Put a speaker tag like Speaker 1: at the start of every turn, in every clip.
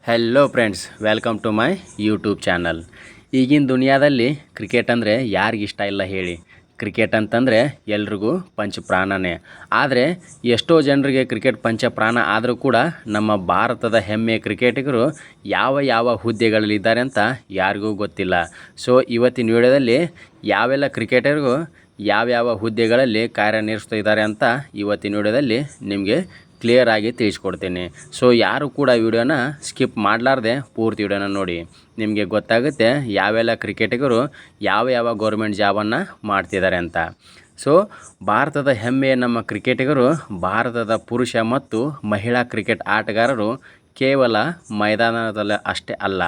Speaker 1: Hello friends, welcome to my YouTube channel. ಈಗಿನ ದುನಿಯಾದಲ್ಲಿ cricket ಅಂದರೆ ಯಾರಿಗಿಷ್ಟ ಇಲ್ಲ ಹೇಳಿ. ಕ್ರಿಕೆಟ್ ಅಂತಂದರೆ ಎಲ್ರಿಗೂ ಪಂಚಪ್ರಾಣನೇ. ಆದರೆ ಎಷ್ಟೋ ಜನರಿಗೆ ಕ್ರಿಕೆಟ್ ಪಂಚಪ್ರಾಣ ಆದರೂ ಕೂಡ ನಮ್ಮ ಭಾರತದ ಹೆಮ್ಮೆಯ ಕ್ರಿಕೆಟಿಗರು ಯಾವ ಯಾವ ಹುದ್ದೆಗಳಲ್ಲಿದ್ದಾರೆ ಅಂತ ಯಾರಿಗೂ ಗೊತ್ತಿಲ್ಲ. ಸೊ ಇವತ್ತಿನ ವಿಡಿಯೋದಲ್ಲಿ ಯಾವೆಲ್ಲ ಕ್ರಿಕೆಟರ್ಗೂ ಯಾವ್ಯಾವ ಹುದ್ದೆಗಳಲ್ಲಿ ಕಾರ್ಯನಿರ್ವಹಿಸ್ತಾ ಇದ್ದಾರೆ ಅಂತ ಇವತ್ತಿನ ವಿಡಿಯೋದಲ್ಲಿ ನಿಮಗೆ ಕ್ಲಿಯರ್ ಆಗಿ ತಿಳಿಸ್ಕೊಡ್ತೀನಿ. ಸೊ ಯಾರು ಕೂಡ ವಿಡಿಯೋನ ಸ್ಕಿಪ್ ಮಾಡಲಾರ್ದೆ ಪೂರ್ತಿ ವಿಡಿಯೋನ ನೋಡಿ. ನಿಮಗೆ ಗೊತ್ತಾಗುತ್ತೆ ಯಾವೆಲ್ಲ ಕ್ರಿಕೆಟಿಗರು ಯಾವ ಯಾವ ಗೌರ್ಮೆಂಟ್ ಜಾಬನ್ನು ಮಾಡ್ತಿದ್ದಾರೆ ಅಂತ. ಸೊ ಭಾರತದ ಹೆಮ್ಮೆಯ ನಮ್ಮ ಕ್ರಿಕೆಟಿಗರು ಭಾರತದ ಪುರುಷ ಮತ್ತು ಮಹಿಳಾ ಕ್ರಿಕೆಟ್ ಆಟಗಾರರು ಕೇವಲ ಮೈದಾನದಲ್ಲಿ ಅಷ್ಟೇ ಅಲ್ಲ,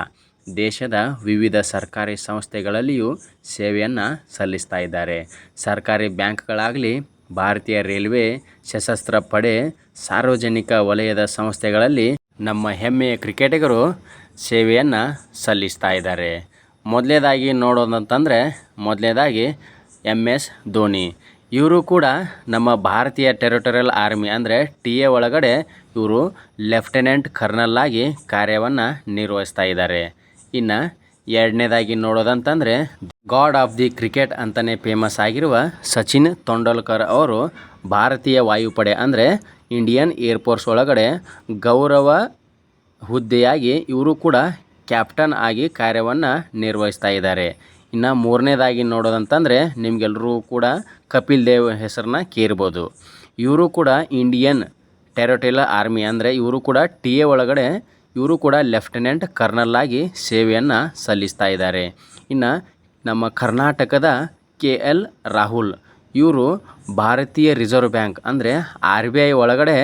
Speaker 1: ದೇಶದ ವಿವಿಧ ಸರ್ಕಾರಿ ಸಂಸ್ಥೆಗಳಲ್ಲಿಯೂ ಸೇವೆಯನ್ನು ಸಲ್ಲಿಸ್ತಾ ಇದ್ದಾರೆ. ಸರ್ಕಾರಿ ಬ್ಯಾಂಕ್ಗಳಾಗಲಿ, ಭಾರತೀಯ ರೈಲ್ವೆ, ಸಶಸ್ತ್ರ ಪಡೆ, ಸಾರ್ವಜನಿಕ ವಲಯದ ಸಂಸ್ಥೆಗಳಲ್ಲಿ ನಮ್ಮ ಹೆಮ್ಮೆಯ ಕ್ರಿಕೆಟಿಗರು ಸೇವೆಯನ್ನು ಸಲ್ಲಿಸ್ತಾ ಇದ್ದಾರೆ. ಮೊದಲನೇದಾಗಿ ನೋಡೋದಂತಂದರೆ MS ಧೋನಿ. ಇವರು ಕೂಡ ನಮ್ಮ ಭಾರತೀಯ ಟೆರಿಟೋರಿಯಲ್ ಆರ್ಮಿ ಅಂದರೆ TA ಒಳಗಡೆ ಇವರು ಲೆಫ್ಟಿನೆಂಟ್ ಕರ್ನಲ್ ಆಗಿ ಕಾರ್ಯವನ್ನು ನಿರ್ವಹಿಸ್ತಾ ಇದ್ದಾರೆ. ಇನ್ನು ಎರಡನೇದಾಗಿ ನೋಡೋದಂತಂದರೆ ಗಾಡ್ ಆಫ್ ದಿ ಕ್ರಿಕೆಟ್ ಅಂತಲೇ ಫೇಮಸ್ ಆಗಿರುವ ಸಚಿನ್ ತೆಂಡೂಲ್ಕರ್ ಅವರು ಭಾರತೀಯ ವಾಯುಪಡೆ ಅಂದರೆ ಇಂಡಿಯನ್ ಏರ್ಫೋರ್ಸ್ ಒಳಗಡೆ ಗೌರವ ಹುದ್ದೆಯಾಗಿ ಇವರು ಕೂಡ ಕ್ಯಾಪ್ಟನ್ ಆಗಿ ಕಾರ್ಯವನ್ನು ನಿರ್ವಹಿಸ್ತಾ ಇದ್ದಾರೆ. ಇನ್ನು ಮೂರನೇದಾಗಿ ನೋಡೋದಂತಂದರೆ ನಿಮಗೆಲ್ಲರೂ ಕೂಡ ಕಪಿಲ್ ದೇವ್ ಹೆಸರನ್ನ ಕೇಳ್ಬೋದು. ಇವರು ಕೂಡ ಇಂಡಿಯನ್ ಟೆರಿಟೋರಿಯಲ್ ಆರ್ಮಿ ಅಂದರೆ ಇವರು ಕೂಡ TA ಒಳಗಡೆ ಇವರು ಕೂಡ ಲೆಫ್ಟಿನೆಂಟ್ ಕರ್ನಲ್ ಆಗಿ ಸೇವೆಯನ್ನು ಸಲ್ಲಿಸ್ತಾ ಇದ್ದಾರೆ. ಇನ್ನು ನಮ್ಮ ಕರ್ನಾಟಕದ KL ರಾಹುಲ್ ಇವರು ಭಾರತೀಯ ರಿಸರ್ವ್ ಬ್ಯಾಂಕ್ ಅಂದರೆ RBI ಒಳಗಡೆ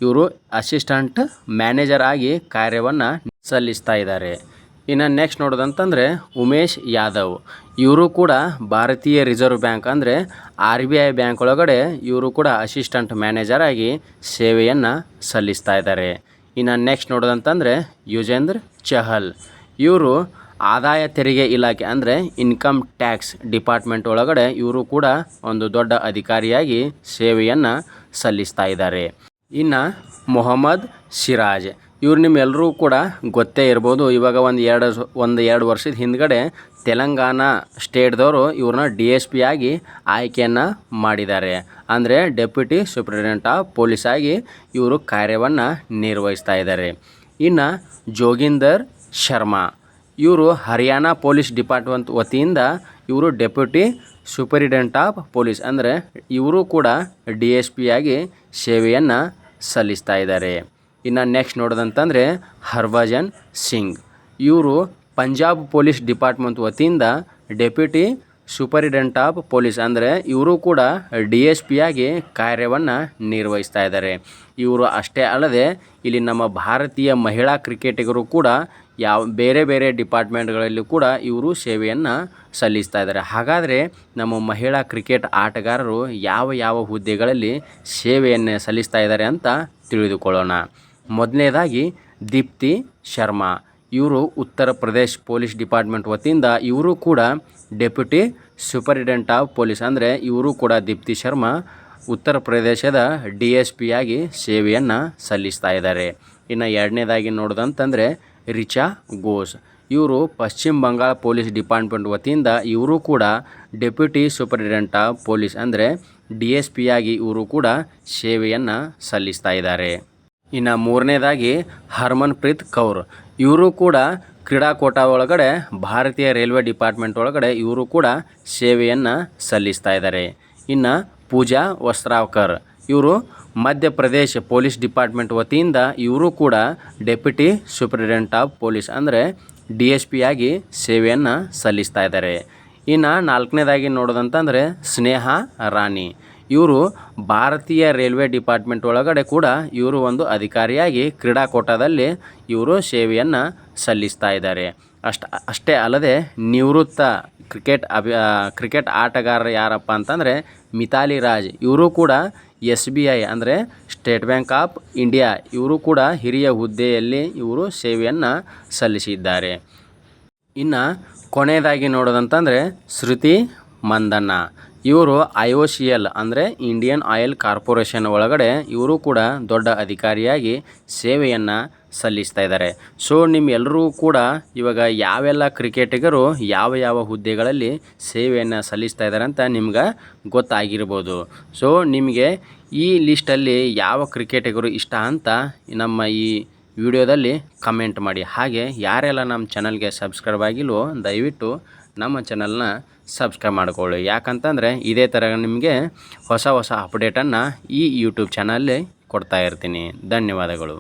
Speaker 1: ಇವರು ಅಸಿಸ್ಟೆಂಟ್ ಮ್ಯಾನೇಜರ್ ಆಗಿ ಕಾರ್ಯವನ್ನು ಸಲ್ಲಿಸ್ತಾ ಇದ್ದಾರೆ. ಇನ್ನು ನೆಕ್ಸ್ಟ್ ನೋಡೋದಂತಂದರೆ ಉಮೇಶ್ ಯಾದವ್. ಇವರು ಕೂಡ ಭಾರತೀಯ ರಿಸರ್ವ್ ಬ್ಯಾಂಕ್ ಅಂದರೆ RBI ಬ್ಯಾಂಕ್ ಒಳಗಡೆ ಇವರು ಕೂಡ ಅಸಿಸ್ಟೆಂಟ್ ಮ್ಯಾನೇಜರ್ ಆಗಿ ಸೇವೆಯನ್ನು ಸಲ್ಲಿಸ್ತಾ ಇದ್ದಾರೆ. ಇನ್ನು ನೆಕ್ಸ್ಟ್ ನೋಡೋದಂತಂದರೆ ಯುಜೇಂದ್ರ ಚಹಲ್. ಇವರು ಆದಾಯ ತೆರಿಗೆ ಇಲಾಖೆ ಅಂದರೆ ಇನ್ಕಮ್ ಟ್ಯಾಕ್ಸ್ ಡಿಪಾರ್ಟ್ಮೆಂಟ್ ಒಳಗಡೆ ಇವರು ಕೂಡ ಒಂದು ದೊಡ್ಡ ಅಧಿಕಾರಿಯಾಗಿ ಸೇವೆಯನ್ನು ಸಲ್ಲಿಸ್ತಾ ಇದ್ದಾರೆ. ಇನ್ನು ಮೊಹಮ್ಮದ್ ಸಿರಾಜ್. ಇವ್ರು ನಿಮ್ಮೆಲ್ಲರೂ ಕೂಡ ಗೊತ್ತೇ ಇರ್ಬೋದು. ಇವಾಗ ಒಂದು ಎರಡು ವರ್ಷದ ಹಿಂದ್ಗಡೆ ತೆಲಂಗಾಣ ಸ್ಟೇಟ್ದವರು ಇವ್ರನ್ನ DSP ಆಗಿ ಆಯ್ಕೆಯನ್ನು ಮಾಡಿದ್ದಾರೆ. ಅಂದರೆ ಡೆಪ್ಯೂಟಿ ಸೂಪರಿಂಟೆಂಡೆಂಟ್ ಆಫ್ ಪೊಲೀಸ್ ಆಗಿ ಇವರು ಕಾರ್ಯವನ್ನು ನಿರ್ವಹಿಸ್ತಾ ಇದ್ದಾರೆ. ಇನ್ನು ಜೋಗಿಂದರ್ ಶರ್ಮಾ. ಇವರು ಹರಿಯಾಣ ಪೊಲೀಸ್ ಡಿಪಾರ್ಟ್ಮೆಂಟ್ ವತಿಯಿಂದ ಇವರು ಡೆಪ್ಯೂಟಿ ಸೂಪರಿಂಟೆಂಡೆಂಟ್ ಆಫ್ ಪೊಲೀಸ್ ಅಂದರೆ ಇವರು ಕೂಡ DSP ಆಗಿ ಸೇವೆಯನ್ನು ಸಲ್ಲಿಸ್ತಾ ಇದ್ದಾರೆ. ಇನ್ನು ನೆಕ್ಸ್ಟ್ ನೋಡೋದಂತಂದರೆ ಹರ್ಭಜನ್ ಸಿಂಗ್. ಇವರು ಪಂಜಾಬ್ ಪೊಲೀಸ್ ಡಿಪಾರ್ಟ್ಮೆಂಟ್ ವತಿಯಿಂದ ಡೆಪ್ಯೂಟಿ ಸೂಪರಿಂಟೆಂಡೆಂಟ್ ಆಫ್ ಪೊಲೀಸ್ ಅಂದರೆ ಇವರು ಕೂಡ DSP ಆಗಿ ಕಾರ್ಯವನ್ನು ನಿರ್ವಹಿಸ್ತಾ ಇದ್ದಾರೆ. ಇವರು ಅಷ್ಟೇ ಅಲ್ಲದೆ ಇಲ್ಲಿ ನಮ್ಮ ಭಾರತೀಯ ಮಹಿಳಾ ಕ್ರಿಕೆಟಿಗರು ಕೂಡ ಬೇರೆ ಬೇರೆ ಡಿಪಾರ್ಟ್ಮೆಂಟ್ಗಳಲ್ಲಿ ಕೂಡ ಇವರು ಸೇವೆಯನ್ನು ಸಲ್ಲಿಸ್ತಾ ಇದ್ದಾರೆ. ಹಾಗಾದರೆ ನಮ್ಮ ಮಹಿಳಾ ಕ್ರಿಕೆಟ್ ಆಟಗಾರರು ಯಾವ ಯಾವ ಹುದ್ದೆಗಳಲ್ಲಿ ಸೇವೆಯನ್ನು ಸಲ್ಲಿಸ್ತಾ ಇದ್ದಾರೆ ಅಂತ ತಿಳಿದುಕೊಳ್ಳೋಣ. ಮೊದಲನೇದಾಗಿ ದೀಪ್ತಿ ಶರ್ಮಾ. ಇವರು ಉತ್ತರ ಪ್ರದೇಶ್ ಪೊಲೀಸ್ ಡಿಪಾರ್ಟ್ಮೆಂಟ್ ವತಿಯಿಂದ ಇವರು ಕೂಡ ಡೆಪ್ಯೂಟಿ ಸೂಪರಿಂಟೆಂಡೆಂಟ್ ಆಫ್ ಪೊಲೀಸ್ ಅಂದರೆ ಇವರು ಕೂಡ ದೀಪ್ತಿ ಶರ್ಮಾ ಉತ್ತರ ಪ್ರದೇಶದ DSP ಆಗಿ ಸೇವೆಯನ್ನು ಸಲ್ಲಿಸ್ತಾ ಇದ್ದಾರೆ. ಇನ್ನು ಎರಡನೇದಾಗಿ ನೋಡೋದಂತಂದರೆ ರಿಚಾ ಘೋಷ್. ಇವರು ಪಶ್ಚಿಮ ಬಂಗಾಳ ಪೊಲೀಸ್ ಡಿಪಾರ್ಟ್ಮೆಂಟ್ ವತಿಯಿಂದ ಇವರು ಕೂಡ ಡೆಪ್ಯೂಟಿ ಸೂಪರಿಂಟೆಂಡೆಂಟ್ ಆಫ್ ಪೊಲೀಸ್ ಅಂದರೆ DSP ಆಗಿ ಇವರು ಕೂಡ ಸೇವೆಯನ್ನು ಸಲ್ಲಿಸ್ತಾ ಇದ್ದಾರೆ. ಇನ್ನು ಮೂರನೇದಾಗಿ ಹರ್ಮನ್ಪ್ರೀತ್ ಕೌರ್. ಇವರು ಕೂಡ ಕ್ರೀಡಾಕೋಟ ಒಳಗಡೆ ಭಾರತೀಯ ರೈಲ್ವೆ ಡಿಪಾರ್ಟ್ಮೆಂಟ್ ಒಳಗಡೆ ಇವರು ಕೂಡ ಸೇವೆಯನ್ನು ಸಲ್ಲಿಸ್ತಾ ಇದ್ದಾರೆ. ಇನ್ನು ಪೂಜಾ ವಸ್ತ್ರಾವ್ಕರ್. ಇವರು ಮಧ್ಯಪ್ರದೇಶ್ ಪೊಲೀಸ್ ಡಿಪಾರ್ಟ್ಮೆಂಟ್ ವತಿಯಿಂದ ಇವರು ಕೂಡ ಡೆಪ್ಯೂಟಿ ಸೂಪರಿಂಟೆಂಡೆಂಟ್ ಆಫ್ ಪೊಲೀಸ್ ಅಂದರೆ DSP ಆಗಿ ಸೇವೆಯನ್ನು ಸಲ್ಲಿಸ್ತಾ ಇದ್ದಾರೆ. ಇನ್ನು ನಾಲ್ಕನೇದಾಗಿ ನೋಡೋದಂತಂದರೆ ಸ್ನೇಹಾ ರಾಣಿ. ಇವರು ಭಾರತೀಯ ರೈಲ್ವೆ ಡಿಪಾರ್ಟ್ಮೆಂಟ್ ಒಳಗಡೆ ಕೂಡ ಇವರು ಒಂದು ಅಧಿಕಾರಿಯಾಗಿ ಕ್ರೀಡಾಕೋಟದಲ್ಲಿ ಇವರು ಸೇವೆಯನ್ನು ಸಲ್ಲಿಸ್ತಾ ಇದ್ದಾರೆ. ಅಷ್ಟೇ ಅಲ್ಲದೆ ನಿವೃತ್ತ ಕ್ರಿಕೆಟ್ ಆಟಗಾರರು ಯಾರಪ್ಪ ಅಂತಂದರೆ ಮಿತಾಲಿ ರಾಜ್. ಇವರು ಕೂಡ SBI ಅಂದರೆ ಸ್ಟೇಟ್ ಬ್ಯಾಂಕ್ ಆಫ್ ಇಂಡಿಯಾ ಇವರು ಕೂಡ ಹಿರಿಯ ಹುದ್ದೆಯಲ್ಲಿ ಇವರು ಸೇವೆಯನ್ನು ಸಲ್ಲಿಸಿದ್ದಾರೆ. ಇನ್ನು ಕೊನೆಯದಾಗಿ ನೋಡೋದಂತಂದರೆ ಶ್ರುತಿ ಮಂದಣ್ಣ. ಇವರು IOCL ಅಂದರೆ ಇಂಡಿಯನ್ ಆಯಿಲ್ ಕಾರ್ಪೊರೇಷನ್ ಒಳಗಡೆ ಇವರು ಕೂಡ ದೊಡ್ಡ ಅಧಿಕಾರಿಯಾಗಿ ಸೇವೆಯನ್ನು ಸಲ್ಲಿಸ್ತಾ ಇದ್ದಾರೆ. ಸೊ ನಿಮ್ಮೆಲ್ಲರೂ ಕೂಡ ಇವಾಗ ಯಾವೆಲ್ಲ ಕ್ರಿಕೆಟಿಗರು ಯಾವ ಯಾವ ಹುದ್ದೆಗಳಲ್ಲಿ ಸೇವೆಯನ್ನು ಸಲ್ಲಿಸ್ತಾ ಇದ್ದಾರೆ ಅಂತ ನಿಮ್ಗೆ ಗೊತ್ತಾಗಿರ್ಬೋದು. ಸೊ ನಿಮಗೆ ಈ ಲಿಸ್ಟಲ್ಲಿ ಯಾವ ಕ್ರಿಕೆಟಿಗರು ಇಷ್ಟ ಅಂತ ನಮ್ಮ ಈ ವಿಡಿಯೋದಲ್ಲಿ ಕಮೆಂಟ್ ಮಾಡಿ. ಹಾಗೆ ಯಾರೆಲ್ಲ ನಮ್ಮ ಚಾನಲ್ಗೆ ಸಬ್ಸ್ಕ್ರೈಬ್ ಆಗಿಲ್ವೋ ದಯವಿಟ್ಟು ನಮ್ಮ ಚಾನಲ್ನ ಸಬ್ಸ್ಕ್ರೈಬ್ ಮಾಡ್ಕೊಳ್ಳಿ. ಯಾಕಂತಂದರೆ ಇದೇ ಥರ ನಿಮಗೆ ಹೊಸ ಹೊಸ ಅಪ್ಡೇಟನ್ನು ಈ ಯೂಟ್ಯೂಬ್ ಚಾನಲ್ಲಿ ಕೊಡ್ತಾ ಇರ್ತೀನಿ. ಧನ್ಯವಾದಗಳು.